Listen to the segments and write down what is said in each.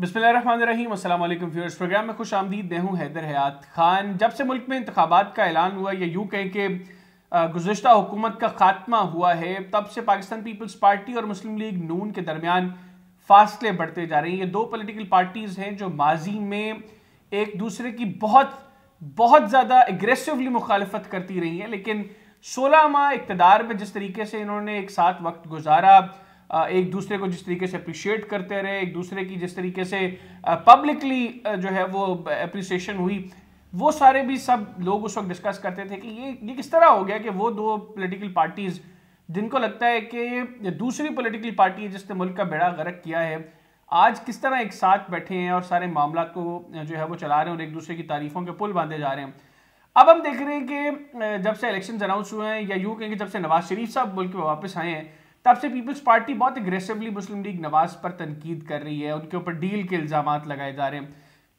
بسم اللہ الرحمن الرحیم۔ السلام علیکم ویورز، پروگرام میں خوش آمدید۔ میں ہوں حیدر حیات خان۔ جب سے ملک میں انتخابات کا اعلان ہوا یا یوں کہیں کہ گزشتہ حکومت کا خاتمہ ہوا ہے، تب سے پاکستان پیپلز پارٹی اور مسلم لیگ نون کے درمیان فاصلے بڑھتے جا رہے ہیں۔ یہ دو پولیٹیکل پارٹیز ہیں جو ماضی میں ایک دوسرے کی بہت زیادہ اگریسولی مخالفت کرتی رہی ہیں، لیکن 16 ماہ اقتدار میں جس طریقے سے انہوں نے ایک ساتھ وقت گزارا، ایک دوسرے کو جس طریقے سے اپریشیٹ کرتے رہے، ایک دوسرے کی جس طریقے سے پبلکلی جو ہے وہ اپریسیشن ہوئی، وہ سارے بھی سب لوگ اس وقت ڈسکس کرتے تھے کہ یہ کس طرح ہو گیا کہ وہ دو پولیٹیکل پارٹیز جن کو لگتا ہے کہ دوسری پولیٹیکل پارٹی جس نے ملک کا بیڑا غرق کیا ہے، آج کس طرح ایک ساتھ بیٹھے ہیں اور سارے معاملات کو جو ہے وہ چلا رہے ہیں اور ایک دوسرے کی تعریفوں کے پل باندھے جا رہے ہیں۔ اب ہم دیکھ رہے ہیں کہ جب سے الیکشنز اناؤنس ہوئے ہیں، یا یوں کہیں کہ جب سے نواز شریف صاحب ملک میں واپس آئے ہیں، تب سے پیپلز پارٹی بہت اگریسولی مسلم لیگ نواز پر تنقید کر رہی ہے، ان کے اوپر ڈیل کے الزامات لگائے جا رہے ہیں۔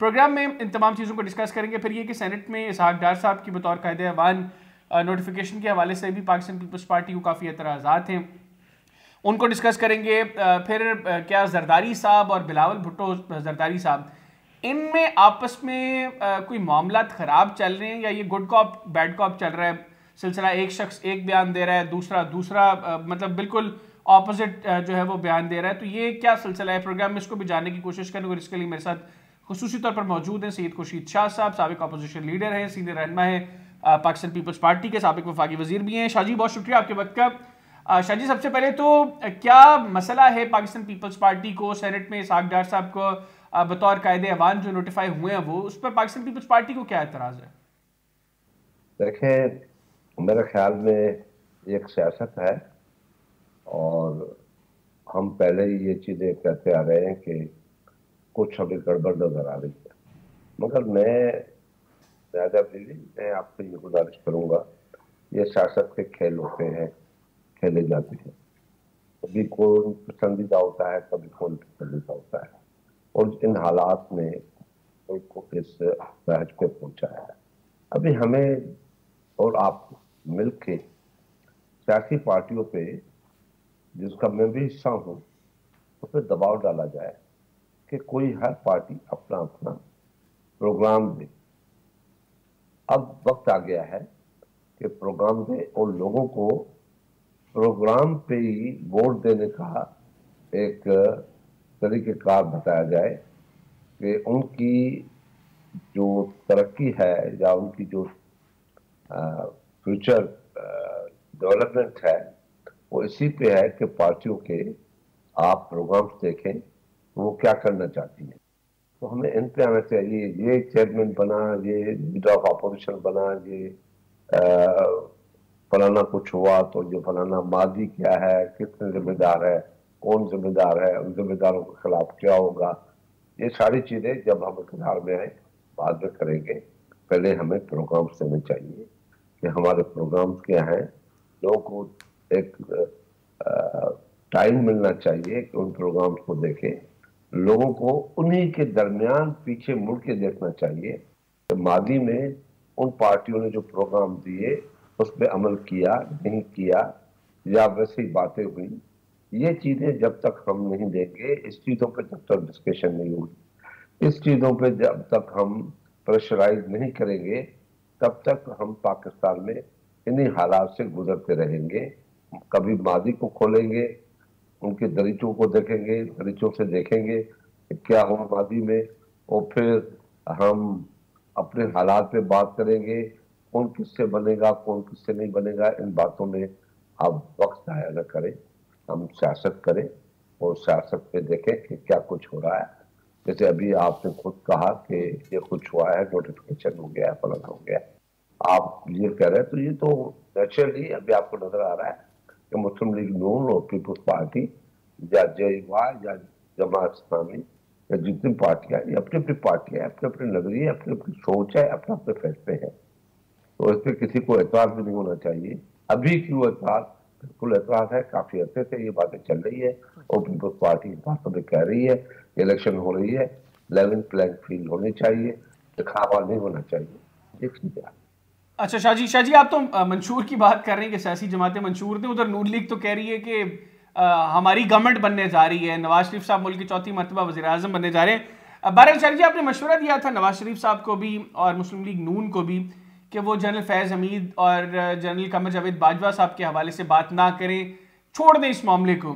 پروگرام میں ان تمام چیزوں کو ڈسکس کریں گے۔ پھر یہ کہ سینٹ میں اسحاق ڈار صاحب کی بطور قائد ایوان نوٹیفیکیشن کے حوالے سے بھی پاکستان پیپلز پارٹی کو کافی اعتراضات ہیں، ان کو ڈسکس کریں گے۔ پھر کیا زرداری صاحب اور بلاول بھٹو زرداری صاحب، ان میں آپس میں کوئی معاملات خراب چل رہے ہیں، یا یہ گڈ کاپ بیڈ کاپ چل رہا ہے سلسلہ؟ ایک شخص ایک بیان دے رہا ہے، دوسرا مطلب بالکل اپوزٹ جو ہے وہ بیان دے رہا ہے، تو یہ کیا سلسلہ ہے؟ پروگرام میں اس کو بھی جاننے کی کوشش کریں گے، اور اس کے لیے میرے ساتھ خصوصی طور پر موجود ہیں سید خورشید شاہ صاحب، سابق اپوزیشن لیڈر ہیں، سینئر رہنما ہیں پاکستان پیپلز پارٹی کے، سابق وفاقی وزیر بھی ہیں۔ شاہ جی بہت شکریہ آپ کے وقت کا۔ شاہ جی سب سے پہلے تو کیا مسئلہ ہے پاکستان پیپلز پارٹی کو سینٹ میں اسحاق ڈار صاحب کو بطور قائد ایوان جو نوٹیفائی ہوئے ہیں، وہ اس پر پاکستان پیپلز پارٹی کو کیا اعتراض ہے؟ دیکھیں، میرے خیال میں ایک سیاست ہے، اور ہم پہلے ہی یہ چیزیں کہتے آ رہے ہیں کہ کچھ ابھی گڑبڑ نظر آ رہی ہے، مگر میں آپ سے یہ گزارش کروں گا، یہ سیاست کے کھیل ہوتے ہیں، کھیلے جاتے ہیں، کبھی کون پسندیدہ ہوتا ہے، کبھی کون پسندیدہ ہوتا ہے، اور ان حالات میں ملک کو اس بحث پہ پہنچا ہے۔ ابھی ہمیں اور آپ مل کے سیاسی پارٹیوں پہ، جس کا میں بھی حصہ ہوں، اس پہ دباؤ ڈالا جائے کہ کوئی ہر پارٹی اپنا اپنا پروگرام دے۔ اب وقت آ گیا ہے کہ پروگرام دے، اور لوگوں کو پروگرام پہ ہی ووٹ دینے کا ایک طریقہ کار بتایا جائے کہ ان کی جو ترقی ہے یا ان کی جو فیوچر ڈیولپمنٹ ہے، وہ اسی پہ ہے کہ پارٹیوں کے آپ پروگرامز دیکھیں وہ کیا کرنا چاہتی ہیں۔ تو ہمیں ان پہ آنا چاہیے، یہ چیئرمین بنا، یہ لیڈر آف اپوزیشن بنا، یہ فلانا کچھ ہوا تو یہ فلانا ماضی کیا ہے، کس نے ذمہ دار ہے، کون ذمہ دار ہے، ان ذمہ داروں کے خلاف کیا ہوگا، یہ ساری چیزیں جب ہم اقتدار میں آئیں بعد میں کریں گے۔ پہلے ہمیں پروگرامز دینے چاہیے کہ ہمارے پروگرامز کیا ہیں، لوگوں کو ایک ٹائم ملنا چاہیے کہ ان پروگرامز کو دیکھیں، لوگوں کو انہی کے درمیان پیچھے مڑ کے دیکھنا چاہیے کہ ماضی میں ان پارٹیوں نے جو پروگرام دیے اس پہ عمل کیا نہیں کیا، یا ویسی باتیں ہوئی۔ یہ چیزیں جب تک ہم نہیں دیں گے، اس چیزوں پہ جب تک ڈسکشن نہیں ہوگی، اس چیزوں پہ جب تک ہم پریشرائز نہیں کریں گے، تب تک ہم پاکستان میں انہی حالات سے گزرتے رہیں گے۔ کبھی ماضی کو کھولیں گے، ان کے دریچوں کو دیکھیں گے، دریچوں سے دیکھیں گے کہ کیا ہوا ماضی میں، اور پھر ہم اپنے حالات پہ بات کریں گے، کون کس سے بنے گا، کون کس سے نہیں بنے گا۔ ان باتوں میں آپ وقت ضائع نہ کریں، ہم سیاست کریں اور سیاست پہ دیکھیں کہ کیا کچھ ہو رہا ہے۔ جیسے ابھی آپ نے خود کہا کہ یہ کچھ ہوا ہے، نوٹیفیکیشن ہو گیا ہے، فلانا ہو گیا ہے، آپ یہ کہہ رہے ہیں، تو یہ تو نیچرلی ابھی آپ کو نظر آ رہا ہے کہ مسلم لیگ نون اور پیپلز پارٹی یا جے وائی یا جماعت اسلامی یا جتنی پارٹیاں، یہ اپنی اپنی پارٹیاں، اپنے اپنے نظریے، اپنی اپنی سوچ ہے، اپنے اپنے فیصلے ہیں، تو اس پہ کسی کو اعتراض بھی نہیں ہونا چاہیے۔ ابھی کیوں اعتراض؟ بالکل اعتراض ہے، کافی عرصے سے یہ باتیں چل رہی ہے، اور پیپلز پارٹی اس باتوں پہ کہہ رہی ہے، الیکشن ہو رہی ہے، لیول پلینگ فیلڈ ہونی چاہیے، دکھاوا نہیں ہونا چاہیے۔ دیکھ لیجیے آپ۔ اچھا شاہ جی آپ تو منشور کی بات کر رہے ہیں کہ سیاسی جماعتیں منشور دیں، ادھر نون لیگ تو کہہ رہی ہے کہ ہماری گورنمنٹ بننے جا رہی ہے، نواز شریف صاحب ملک کی چوتھی مرتبہ وزیر اعظم بننے جا رہے ہیں۔ بہرحال شریف جی، آپ نے مشورہ دیا تھا نواز شریف صاحب کو بھی اور مسلم لیگ نون کو بھی کہ وہ جنرل فیض حمید اور جنرل قمر جاوید باجوہ صاحب کے حوالے سے بات نہ کریں، چھوڑ دیں اس معاملے کو۔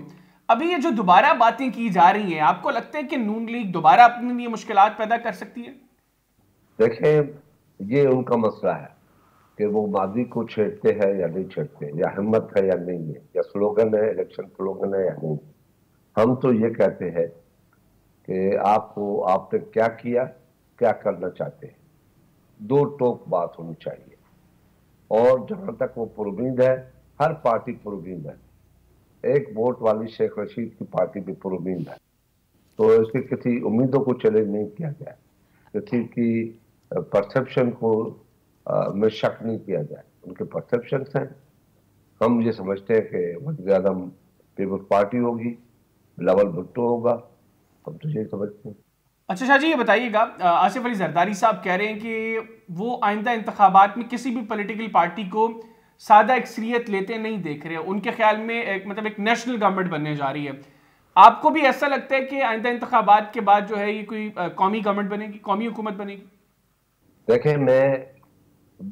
ابھی یہ جو دوبارہ باتیں کی جا رہی ہیں، آپ کو لگتا ہے کہ نون لیگ دوبارہ اپنے لیے مشکلات پیدا کر سکتی ہے؟ دیکھیں، یہ ان کا مسئلہ ہے کہ وہ ماضی کو چھیڑتے ہیں یا نہیں چھیڑتے، یا ہمت ہے یا نہیں ہے، یا سلوگن ہے، الیکشن سلوگن ہے یا نہیں۔ ہم تو یہ کہتے ہیں کہ آپ نے کیا کیا، کیا کرنا چاہتے ہیں، دو ٹوک بات ہونی چاہیے۔ اور جہاں تک وہ پرامید ہے، ہر پارٹی پرامید ہے، ایک ووٹ والی شیخ رشید کی پارٹی بھی پرامید ہے، تو اس کی کسی امیدوں کو چیلنج نہیں کیا گیا، کسی کی پرسپشن کو میں شک نہیں کیا جائے، ان کے پرسپشنز ہیں۔ ہم یہ سمجھتے ہیں کہ وزیر اعظم پیپلز پارٹی ہوگی، بلاول بھٹو ہوگا، ہم تو یہ سمجھتے ہیں۔ اچھا شاہ جی، یہ بتائیے گا، آصف علی زرداری صاحب کہہ رہے ہیں کہ وہ آئندہ انتخابات میں کسی بھی پولیٹیکل پارٹی کو سادہ اکثریت لیتے نہیں دیکھ رہے، ان کے خیال میں ایک نیشنل گورنمنٹ بننے جا رہی ہے۔ آپ کو بھی ایسا لگتا ہے کہ آئندہ انتخابات کے بعد جو ہے یہ کوئی قومی گورنمنٹ بنے گی، قومی حکومت بنے گی؟ دیکھیں، میں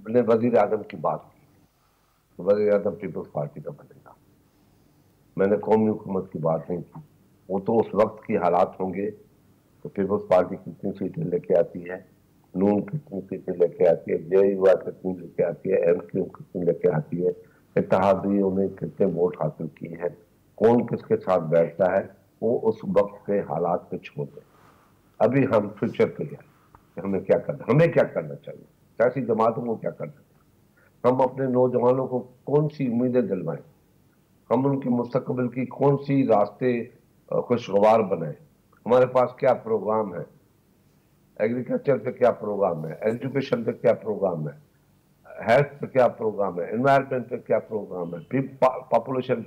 نے وزیر اعظم کی بات کی، وزیر اعظم پیپلز پارٹی کا بنے گا، میں نے قومی حکومت کی بات نہیں کی۔ وہ تو اس وقت کی حالات ہوں گے تو پیپلز پارٹی کتنی سیٹیں لے کے آتی ہے، نون کتنی سیٹیں لے کے آتی ہے، جے یو آئی کتنی لے کے آتی ہے، ایم کیو کتنی لے کے آتی ہے، اتحادیوں نے کتنے ووٹ حاصل کیے ہیں، کون کس کے ساتھ بیٹھتا ہے، وہ اس وقت کے حالات پہ چھوڑ دیں۔ ابھی ہم فیوچر پہ ہیں کہ ہمیں کیا کرنا چاہیے، سیاسی جماعتوں کو کیا کرنا چاہیے، ہم اپنے نوجوانوں کو کون سی امیدیں دلوائیں، ہم ان کی مستقبل کی کون سی راستے خوشگوار بنائیں، ہمارے پاس کیا پروگرام ہے، ایگریکلچر پہ کیا پروگرام ہے، ایجوکیشن پہ کیا پروگرام ہے، ہیلتھ پہ کیا پروگرام ہے، انوائرمنٹ پہ کیا پروگرام ہے، پاپولیشن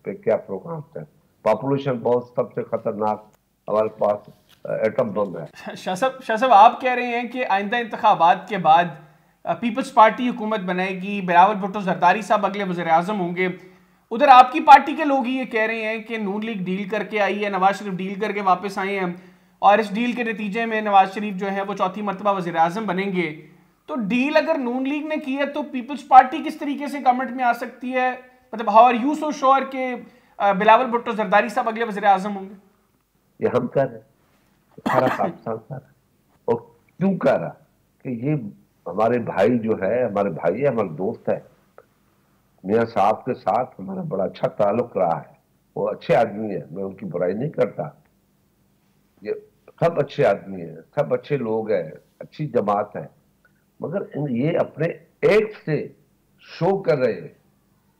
پہ کیا پروگرام ہے۔ پاپولیشن بہت سب سے خطرناک ہمارے پاس ایٹم بم ہے۔ شاہ صاحب، آپ کہہ رہے ہیں کہ آئندہ انتخابات کے بعد پیپلز پارٹی حکومت بنائے گی، بلاول بھٹو زرداری صاحب اگلے وزیر اعظم ہوں گے۔ ادھر آپ کی پارٹی کے لوگ ہی یہ کہہ رہے ہیں کہ نون لیگ ڈیل کر کے آئی ہے، نواز شریف ڈیل کر کے واپس آئے ہیں، اور اس ڈیل کے نتیجے میں نواز شریف جو ہے وہ چوتھی مرتبہ وزیر اعظم بنیں گے۔ تو ڈیل اگر نون لیگ نے کی ہے تو پیپلز پارٹی کس طریقے سے گورنمنٹ میں آ سکتی ہے؟ مطلب ہاؤ آر یو سو شور کہ بلاول بھٹو زرداری صاحب اگلے وزیر اعظم ہوں گے؟ یہ ہم کہہ رہے ہیں، سارا پاکستان کہہ رہا ہے، اور کیوں کہہ رہا کہ یہ ہمارے بھائی جو ہے، ہمارے بھائی ہے، ہمارے دوست ہے، میاں صاحب کے ساتھ ہمارا بڑا اچھا تعلق رہا ہے، وہ اچھے آدمی ہے، میں ان کی برائی نہیں کرتا، یہ سب اچھے آدمی ہیں، سب اچھے لوگ ہیں، اچھی جماعت ہے، مگر یہ اپنے ایک سے شو کر رہے ہیں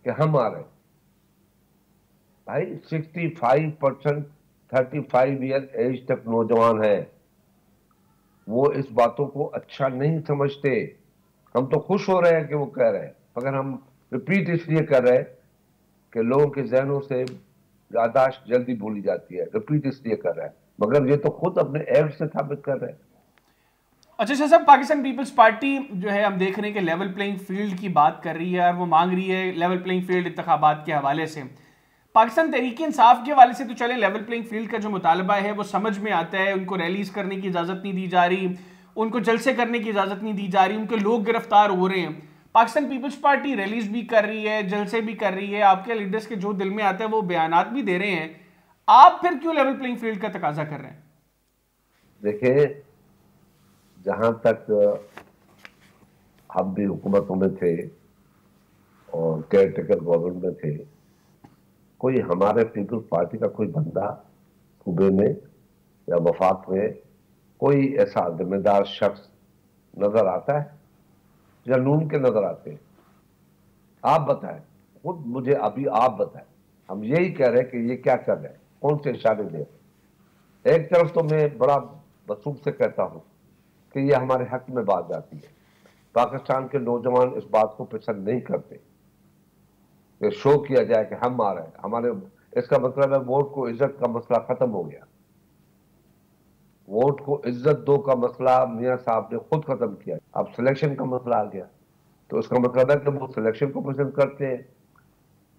کہ ہم آ رہے ہیں۔ بھائی 65% 35 ایئر ایج تک نوجوان ہیں، وہ اس باتوں کو اچھا نہیں سمجھتے۔ ہم تو خوش ہو رہے ہیں کہ وہ کہہ رہے ہیں، مگر ہم ریپیٹ اس لیے کر رہے ہیں کہ لوگوں کے ذہنوں سے یادداشت جلدی بھولی جاتی ہے، ریپیٹ اس لیے کر رہے ہیں، مگر یہ تو خود اپنے ایپ سے ثابت کر رہے ہیں۔ اچھا شاہ صاحب، پاکستان پیپلز پارٹی جو ہے ہم دیکھ رہے ہیں کہ لیول پلینگ فیلڈ کی بات کر رہی ہے، اور وہ مانگ رہی ہے لیول پلینگ فیلڈ انتخابات کے حوالے سے۔ پاکستان تحریک انصاف کے حوالے سے تو چلے لیول پلینگ فیلڈ کا جو مطالبہ ہے وہ سمجھ میں آتا ہے، ان کو ریلیز کرنے کی اجازت نہیں دی جا رہی، ان کو جلسے کرنے کی اجازت نہیں دی جا رہی، ان کے لوگ گرفتار ہو رہے ہیں۔ پاکستان پیپلز پارٹی ریلیز بھی کر رہی ہے، جلسے بھی کر رہی ہے، آپ کے لیڈرز کے جو دل میں آتا ہے وہ بیانات بھی دے رہے ہیں، آپ پھر کیوں لیول پلینگ فیلڈ کا تقاضا کر رہے ہیں؟ دیکھیں، جہاں تک ہم بھی حکومتوں میں تھے اور کیئر ٹیکر گورنمنٹ میں تھے، کوئی ہمارے پیپلز پارٹی کا کوئی بندہ صوبے میں یا وفاق میں کوئی ایسا ذمہ دار شخص نظر آتا ہے یا نون کے نظر آتے ہیں؟ آپ بتائیں، خود مجھے ابھی آپ بتائیں، ہم یہی کہہ رہے ہیں کہ یہ کیا کر رہے ہیں، کون سے اشارے دے رہے ہیں؟ ایک طرف تو میں بڑا وثوق سے کہتا ہوں کہ یہ ہمارے حق میں بات جاتی ہے، پاکستان کے نوجوان اس بات کو پسند نہیں کرتے کہ شو کیا جائے کہ ہم آ رہے ہیں، ہمارے، اس کا مطلب ہے ووٹ کو عزت کا مسئلہ ختم ہو گیا، ووٹ کو عزت دو کا مسئلہ میاں صاحب نے خود ختم کیا، اب سلیکشن کا مسئلہ آ گیا، تو اس کا مطلب ہے کہ وہ سلیکشن کو پسند کرتے ہیں۔